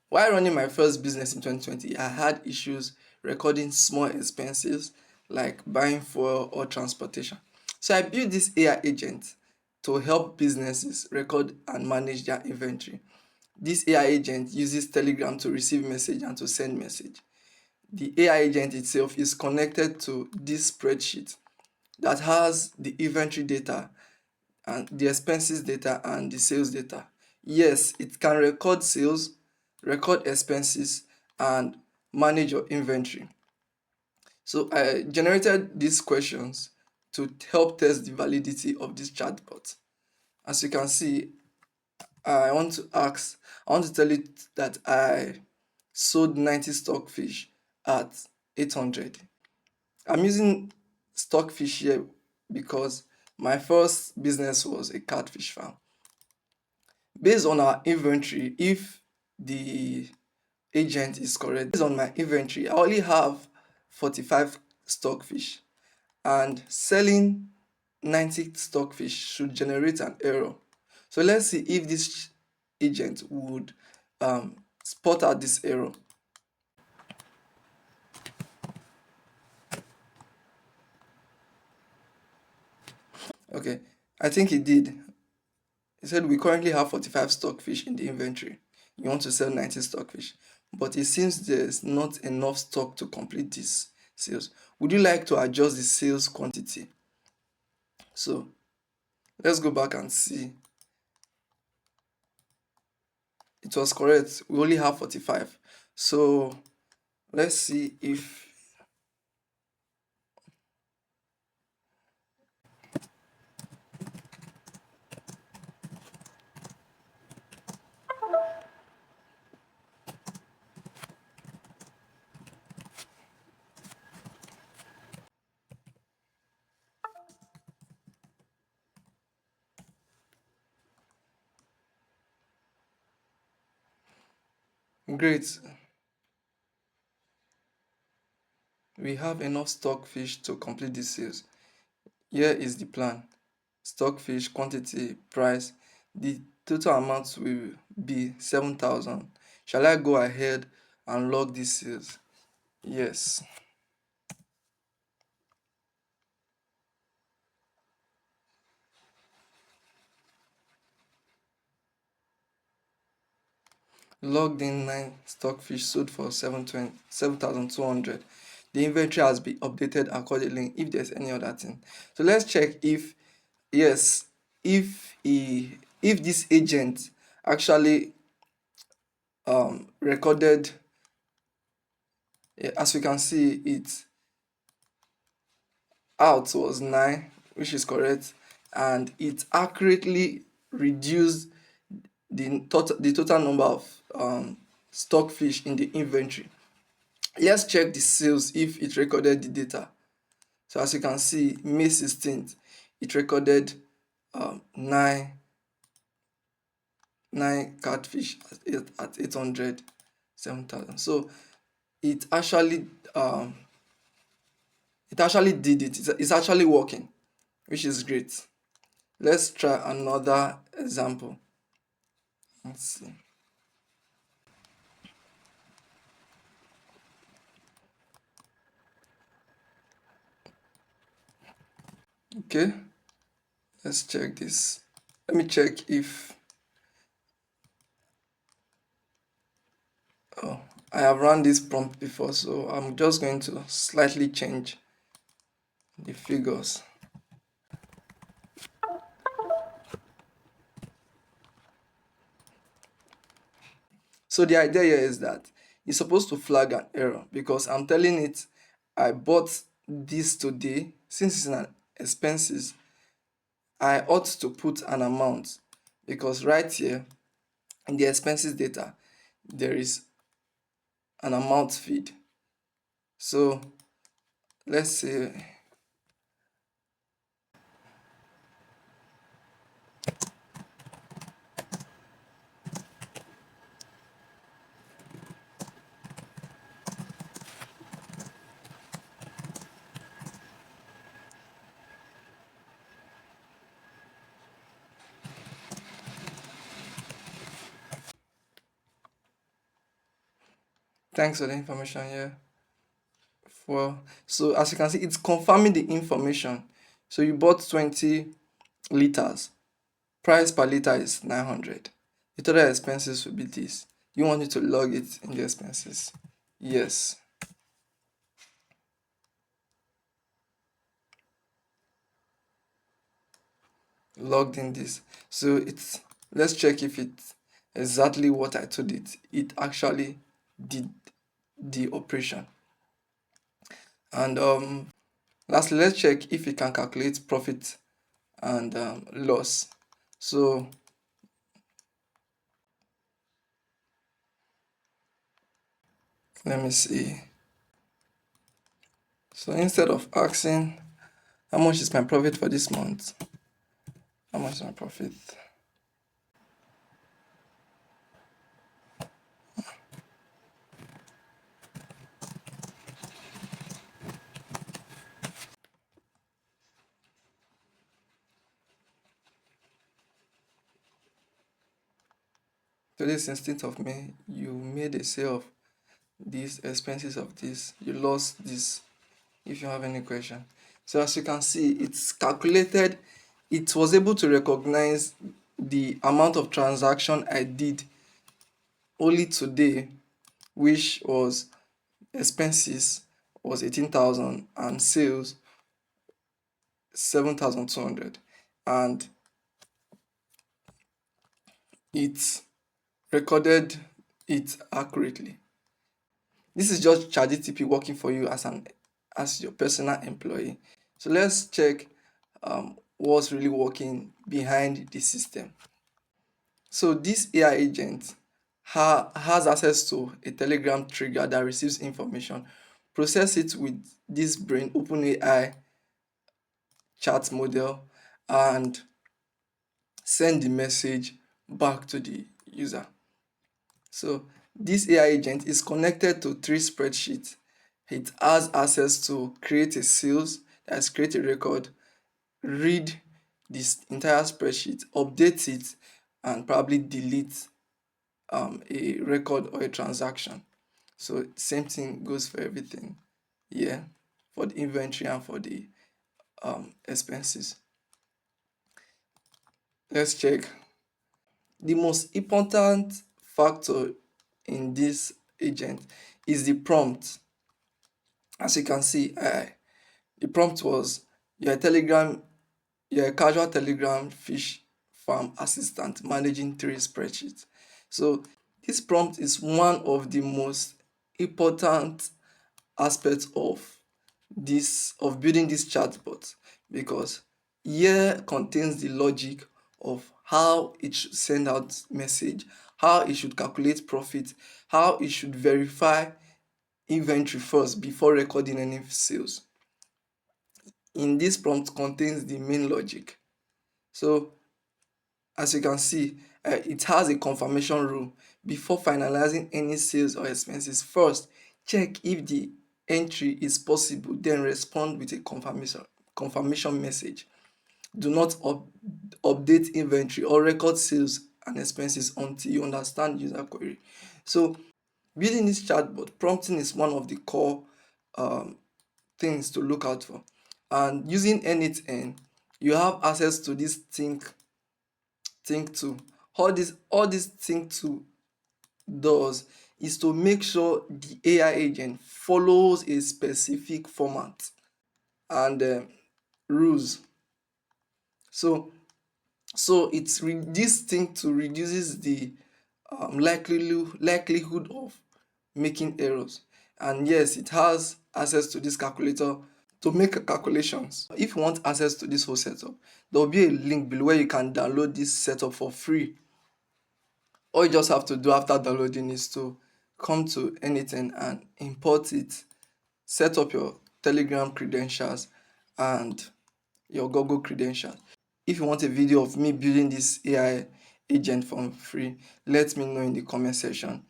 While running my first business in 2020, I had issues recording small expenses like buying fuel or transportation. So I built this AI agent to help businesses record and manage their inventory. This AI agent uses Telegram to receive message and to send message. The AI agent itself is connected to this spreadsheet that has the inventory data and the expenses data and the sales data. Yes, it can record sales, record expenses, and manage your inventory. So I generated these questions to help test the validity of this chatbot. As you can see, I want to tell it that I sold 90 stockfish at 800. I'm using stockfish here because my first business was a catfish farm. Based on our inventory, if the agent is correct, based on my inventory, I only have 45 stockfish, and selling 90 stockfish should generate an error. So let's see if this agent would spot out this error. Okay, I think it did. He said we currently have 45 stockfish in the inventory. You want to sell 90 stockfish, but it seems there's not enough stock to complete this sales. Would you like to adjust the sales quantity? So let's go back and see. It was correct. We only have 45. So let's see if great. We have enough stockfish to complete the sales. Here is the plan. Stockfish quantity, price. The total amount will be 7,000. Shall I go ahead and log these sales? Yes. Logged in 9 stockfish sold for 7,200. The inventory has been updated accordingly if there's any other thing. So let's check if yes, if this agent actually recorded. As we can see, it out was 9, which is correct, and it accurately reduced the total number of stockfish in the inventory. Let's check the sales if it recorded the data. So as you can see, May 16th, it recorded 9 catfish at 800, 7,000. So it actually um, did it. It's actually working, which is great. Let's try another example. Let's see. Okay, let's check this. Let me check if oh, I have run this prompt before, so I'm just going to slightly change the figures. So the idea here is that it's supposed to flag an error because I'm telling it I bought this today. Since it's an expenses, I ought to put an amount because right here in the expenses data, there is an amount feed. So let's say Thanks for the information. Yeah. So as you can see, it's confirming the information. So you bought 20 liters. Price per liter is 900. The total expenses will be this. You want me to log it in the expenses? Yes. Logged in this. So it's let's check if it's exactly what I told it. It actually did the operation. And lastly, let's check if it can calculate profit and loss. So let me see. So instead of asking how much is my profit for this month, how much is my profit? Today, 16th of May, you made a sale of these expenses of this, you lost this. If you have any question, so as you can see, it's calculated. It was able to recognize the amount of transaction I did only today, which was expenses was 18,000 and sales 7,200, and it recorded it accurately. This is just ChatGPT working for you as your personal employee. So let's check what's really working behind the system. So this AI agent has access to a Telegram trigger that receives information, process it with this brain OpenAI chat model, and send the message back to the user. So this AI agent is connected to 3 spreadsheets. It has access to create a sales, that's create a record, read this entire spreadsheet, update it, and probably delete a record or a transaction. So same thing goes for everything. Yeah, for the inventory and for the expenses. Let's check. The most important factor in this agent is the prompt. As you can see, the prompt was your Telegram, you're a casual Telegram fish farm assistant managing 3 spreadsheets. So this prompt is one of the most important aspects of building this chatbot, because here contains the logic of how it should send out message, how it should calculate profit, how it should verify inventory first before recording any sales. In this prompt contains the main logic. So as you can see, it has a confirmation rule. Before finalizing any sales or expenses, first check if the entry is possible, then respond with a confirmation message. Do not update inventory or record sales and expenses until you understand user query. So building this chatbot, prompting is one of the core um, things to look out for. And using N8N, you have access to this think to. All this think to does is to make sure the AI agent follows a specific format and rules. So this thing to reduces the likelihood of making errors. And yes, it has access to this calculator to make calculations. If you want access to this whole setup, there will be a link below where you can download this setup for free. All you just have to do after downloading is to come to anything and import it, set up your Telegram credentials and your Google credentials. If you want a video of me building this AI agent for free, let me know in the comment section.